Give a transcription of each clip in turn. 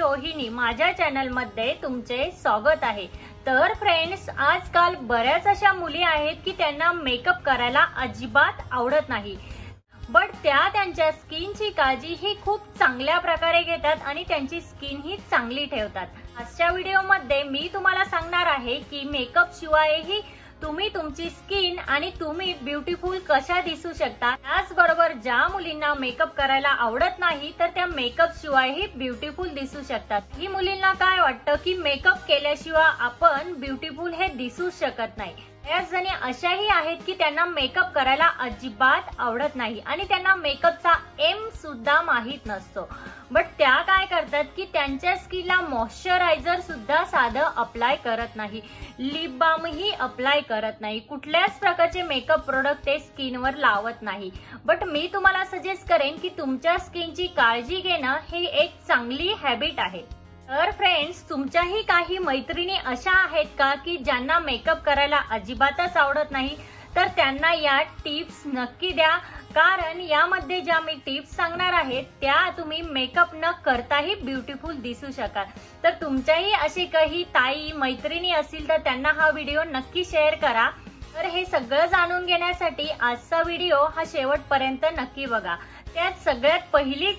रोहिणी माझ्या चॅनल मध्ये तुमचे स्वागत आहे। तर फ्रेंड्स, आजकाल बऱ्याच अशा मुली आहेत की त्यांना मेकअप करायला अजिबात आवडत नाही, बट त्या त्यांच्या स्किनची काळजी ही खूप चांगल्या प्रकारे घेतात आणि त्यांची स्किन ही चांगली ठेवतात। आजच्या व्हिडिओमध्ये मी तुम्हाला सांगणार आहे की मेकअप शिवायही तुम्ही तुमची स्किन आणि तुम्ही ब्युटिफुल कशा दिसू शकता। त्याचबरोबर ज्या मुलींना मेकअप करायला आवडत नाही तर त्या मेकअप शिवायही ब्युटिफुल दिसू शकतात। ही मुलींना काय वाटतं की मेकअप केल्याशिवाय आपण ब्युटिफुल हे दिसू शकत नाही। बऱ्याच जणी अशाही आहेत की त्यांना मेकअप करायला अजिबात आवडत नाही आणि त्यांना मेकअपचा एम सुद्धा माहित नसतो, बट त्या काय करतात की त्यांच्या स्किनला मॉइश्चरायझर सुद्धा साधं अप्लाय करत नाही, लिप बाम ही अप्लाय करत नाही, कुठल्याच प्रकारचे मेकअप प्रोडक्ट ते स्किनवर लावत नाही। बट मी तुम्हाला सजेस्ट करेन की तुमच्या स्किनची काळजी घेणं हे एक चांगली हॅबिट आहे। तर फ्रेंड्स, तुमच्याही काही मैत्रिणी अशा आहेत का की ज्यांना मेकअप करायला अजिबातच आवडत नाही, तर त्यांना या टिप्स नक्की द्या, कारण यामध्ये ज्या मी टिप्स सांगणार आहे त्या तुम्ही मेकअप न करताही ब्युटिफुल दिसू शकाल। तर तुमच्याही अशी काही ताई मैत्रिणी असतील तर त्यांना हा व्हिडिओ नक्की शेअर करा। तर हे सगळं जाणून घेण्यासाठी आजचा व्हिडिओ हा शेवटपर्यंत नक्की बघा। त्यात सगळ्यात पहिली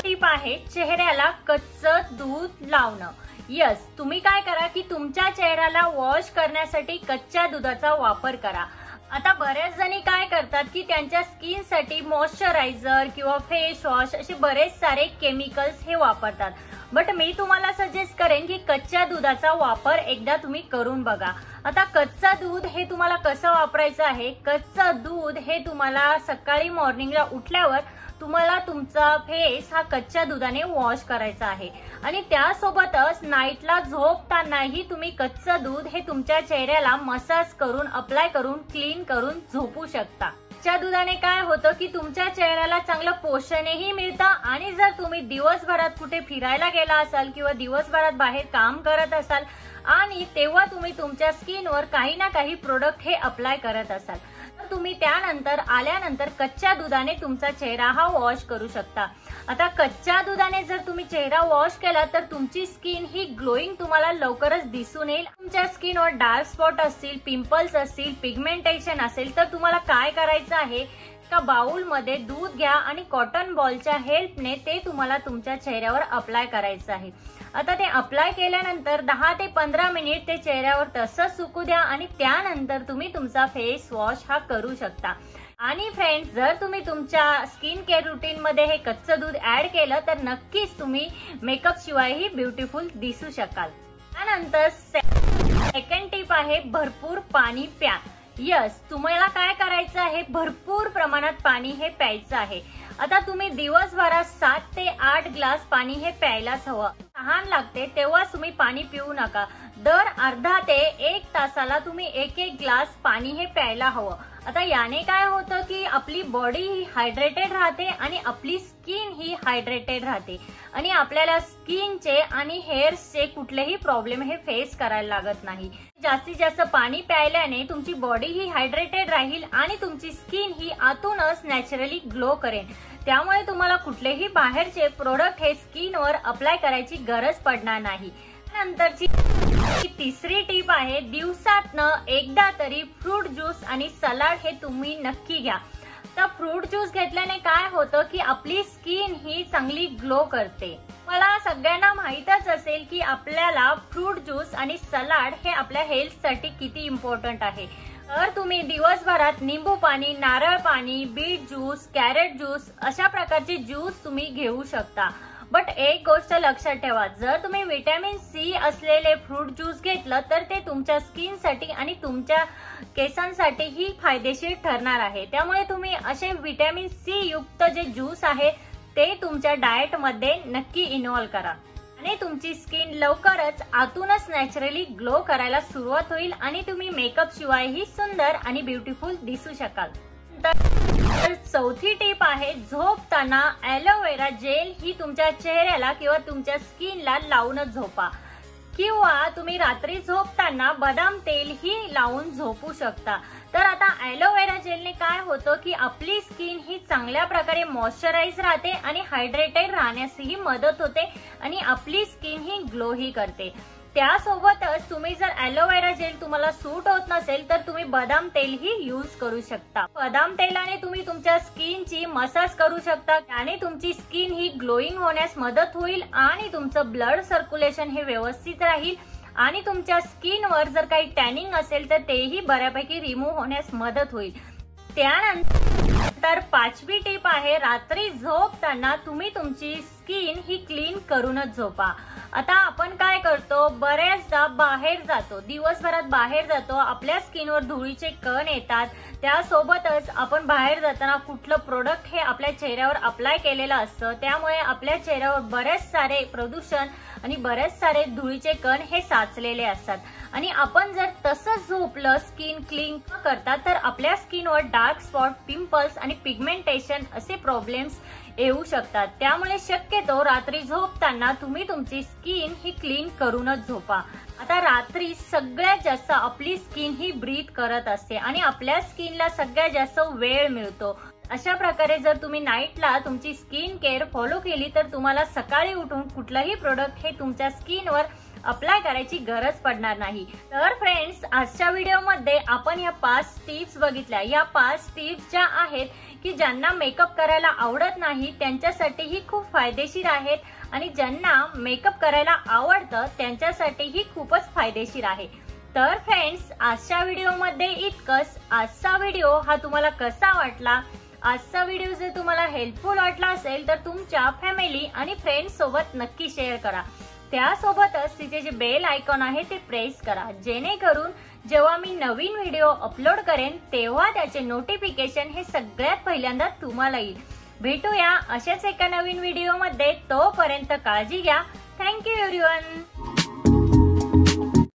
टिप आहे चेहऱ्याला कच्चं दूध लावणं। यस, तुम्ही काय करा की तुमच्या चेहऱ्याला वॉश करण्यासाठी कच्च्या दुधाचा वापर करा। आता बऱ्याच जणी काय करतात की त्यांच्या स्किन साठी मॉइश्चरायझर किंवा फेस वॉश असे बरेच सारे केमिकल्स हे वापरतात, बट मी तुम्हाला सजेस्ट करेन की कच्च्या दुधाचा वापर एकदा तुम्ही करून बघा। आता कच्चं दूध हे तुम्हाला कसं वापरायचं आहे? कच्चं दूध हे तुम्हाला सकाळी मॉर्निंगला उठल्यावर तुम्हाला तुमचा फेस हा कच्च्या दुधाने वॉश करायचा आहे आणि त्यासोबतच नाईटला झोपतानाही तुम्ही कच्चं दूध हे तुमच्या चेहऱ्याला मसाज करून अप्लाय करून क्लीन करून झोपू शकता। कच्च्या दुधाने काय होतं की तुमच्या चेहऱ्याला चांगलं पोषणही मिळतं आणि जर तुम्ही दिवसभरात कुठे फिरायला गेला असाल किंवा दिवसभरात बाहेर काम करत असाल आणि तेव्हा तुम्ही तुमच्या स्किनवर काही ना काही प्रोडक्ट हे अप्लाय करत असाल तर तुम्ही त्यानंतर आल्यानंतर कच्च्या दुधाने तुमचा चेहरा हा वॉश करू शकता। आता कच्च्या दुधाने जर तुम्ही चेहरा वॉश केला तर तुमची स्किन ही ग्लोईंग तुम्हाला लवकरच दिसून येईल। तुमच्या स्किनवर डार्क स्पॉट असतील, पिंपल्स असतील, पिगमेंटेशन असेल तर तुम्हाला काय करायचं आहे, एका बाउल मध्ये दूध घ्या आणि कॉटन बॉलच्या हेल्पने ते तुम्हाला तुमच्या चेहऱ्यावर अप्लाय करायचं आहे। आता ते अप्लाय केल्यानंतर 10 ते 15 मिनिट ते चेहऱ्यावर तसंच सुकू द्या आणि त्यानंतर तुम्ही तुमचा फेस वॉश हा करू शकता। आणि फ्रेंड्स, जर तुम्ही तुमच्या स्किन केअर रुटीन मध्ये हे कच्चं दूध ऍड केलं तर नक्कीच तुम्ही मेकअप शिवायही ब्युटिफुल दिसू शकाल। त्यानंतर सेकंड टिप आहे भरपूर पाणी प्या। यस, तुम्हाला काय करायचं आहे, भरपूर प्रमाणात पाणी हे प्यायचं आहे। आता तुम्ही दिवसभरात 7 ते 8 ग्लास पाणी हे प्यायलाच हवं। तहान लागते तेव्हा तुम्ही पाणी पिऊ नका, दर अर्धा ते 1 तासाला तुम्ही 1-1 ग्लास पाणी हे प्यायला हवं। आता याने काय होतं की आपली बॉडी ही हायड्रेटेड राहते आणि आपली स्किन ही हायड्रेटेड राहते आणि आपल्याला स्किनचे आणि हेअर्सचे कुठलेही प्रॉब्लेम हे फेस करायला लागत नाही। जास्तीत जास्त पाणी प्यायल्याने तुमची बॉडी ही हायड्रेटेड राहील आणि तुमची स्किन ही आतूनच नॅचरली ग्लो करेल, त्यामुळे तुम्हाला कुठलेही बाहेरचे प्रोडक्ट हे स्किनवर अप्लाय करायची गरज पडणार नाही। नंतरची तिसरी टिप आहे दिवसातनं एकदा तरी फ्रूट ज्यूस आणि सलाड हे तुम्ही नक्की घ्या। तर फ्रूट ज्यूस घेतल्याने काय होतं की आपली स्किन ही चांगली ग्लो करते। मला सगळ्यांना माहीतच असेल की आपल्याला फ्रूट ज्यूस आणि सलाड हे आपल्या हेल्थसाठी किती इम्पॉर्टंट आहे। तर तुम्ही दिवसभरात निंबू पाणी, नारळ पाणी, बीट ज्यूस, कॅरेट ज्यूस अशा प्रकारचे ज्यूस तुम्ही घेऊ शकता। बट एक गोष्ट लक्षात ठेवा, जर तुम्ही व्हिटॅमिन सी असलेले फ्रूट ज्यूस घेतलं तर ते तुमच्या स्किनसाठी आणि तुमच्या केसांसाठीही फायदेशीर ठरणार आहे। त्यामुळे तुम्ही असे व्हिटॅमिन सी युक्त जे ज्यूस आहे ते तुमच्या डाएट मध्ये नक्की इन्व्हॉल्व करा आणि तुमची स्किन लवकरच आतूनच नॅचरली ग्लो करायला सुरुवात होईल आणि तुम्ही मेकअप शिवायही सुंदर आणि ब्युटिफुल दिसू शकाल। तर चौथी टिप आहे झोपताना ॲलोवेरा जेल ही तुमच्या चेहऱ्याला किंवा तुमच्या स्किनला लावूनच झोपा किंवा तुम्ही रात्री झोपताना बदाम तेल ही लावून झोपू शकता। तर आता ॲलोवेरा जेलने काय होतं की आपली स्किन ही चांगल्या प्रकारे मॉइश्चराइज राहते आणि हायड्रेटेड राहण्यासही मदत होते आणि आपली स्किन ही ग्लो ही करते। त्यासोबतच तुम्ही जर ॲलोवेरा जेल तुम्हाला सूट होत नसेल तर तुम्ही बदाम तेल ही यूज करू शकता। बदाम तेलाने तुम्ही तुमच्या स्किनची मसाज करू शकता, त्याने तुमची स्किन ही ग्लोईंग होण्यास मदत होईल आणि तुमचं ब्लड सर्क्युलेशन हे व्यवस्थित राहील आणि तुमच्या स्किनवर जर काही टॅनिंग असेल तर तेही बऱ्यापैकी रिमूव्ह होण्यास मदत होईल। त्यानंतर 5वी टिप आहे, रात्री झोपताना तुम्ही तुमची स्किन ही क्लीन करूनच झोपा। आता आपण काय करतो, बऱ्याचदा बाहेर जातो, दिवसभरात बाहेर जातो, आपल्या स्किनवर धुळीचे कण येतात, त्यासोबतच आपण बाहेर जाताना कुठलं प्रोडक्ट हे आपल्या चेहऱ्यावर अप्लाय केलेलं असतं, त्यामुळे आपल्या चेहऱ्यावर बरेच सारे प्रदूषण आणि बरेच सारे धुळीचे कण हे साचलेले असतात आणि आपण जर तसंच झोपलं स्किन क्लीन करता तर आपल्या स्किनवर डार्क स्पॉट, पिंपल्स आणि पिगमेंटेशन असे प्रॉब्लेम्स येऊ शकतात। त्यामुळे शक्यतो रात्री झोपताना तुम्ही तुमची स्किन ही क्लीन करूनच झोपा। आता रात्री सगळ्यात जास्त आपली स्किन ही ब्रीथ करत असते आणि आपल्या स्किनला सगळ्यात जास्त वेळ मिळतो। अशा प्रकारे जर तुम्ही नाईटला तुमची स्किन केअर फॉलो केली तर तुम्हाला सकाळी उठून कुठलाही प्रोडक्ट हे तुमच्या स्किनवर अप्लाय करायची गरज पडणार नाही। तर फ्रेंड्स, आजच्या व्हिडिओमध्ये आपण या 5 टिप्स बघितल्या। या 5 टिप्स ज्या आहेत की ज्यांना मेकअप करायला आवडत नाही त्यांच्यासाठीही खूप फायदेशीर आहेत आणि ज्यांना मेकअप करायला आवडतं त्यांच्यासाठीही खूपच फायदेशीर आहे। तर फ्रेंड्स, आजच्या व्हिडिओमध्ये इतकंच। आजचा व्हिडिओ हा तुम्हाला कसा वाटला? आजचा व्हिडिओ जर तुम्हाला हेल्पफुल वाटला असेल तर तुमच्या फॅमिली आणि फ्रेंड्स सोबत नक्की शेअर करा। त्यासोबतच तिचे जे बेल आयकॉन आहे ते प्रेस करा, जेणेकरून जेव्हा मी नवीन व्हिडिओ अपलोड करेन तेव्हा त्याचे नोटिफिकेशन हे सगळ्यात पहिल्यांदा तुम्हाला येईल। भेटूया अशाच एका नवीन व्हिडिओमध्ये, तोपर्यंत काळजी घ्या। Thank you everyone.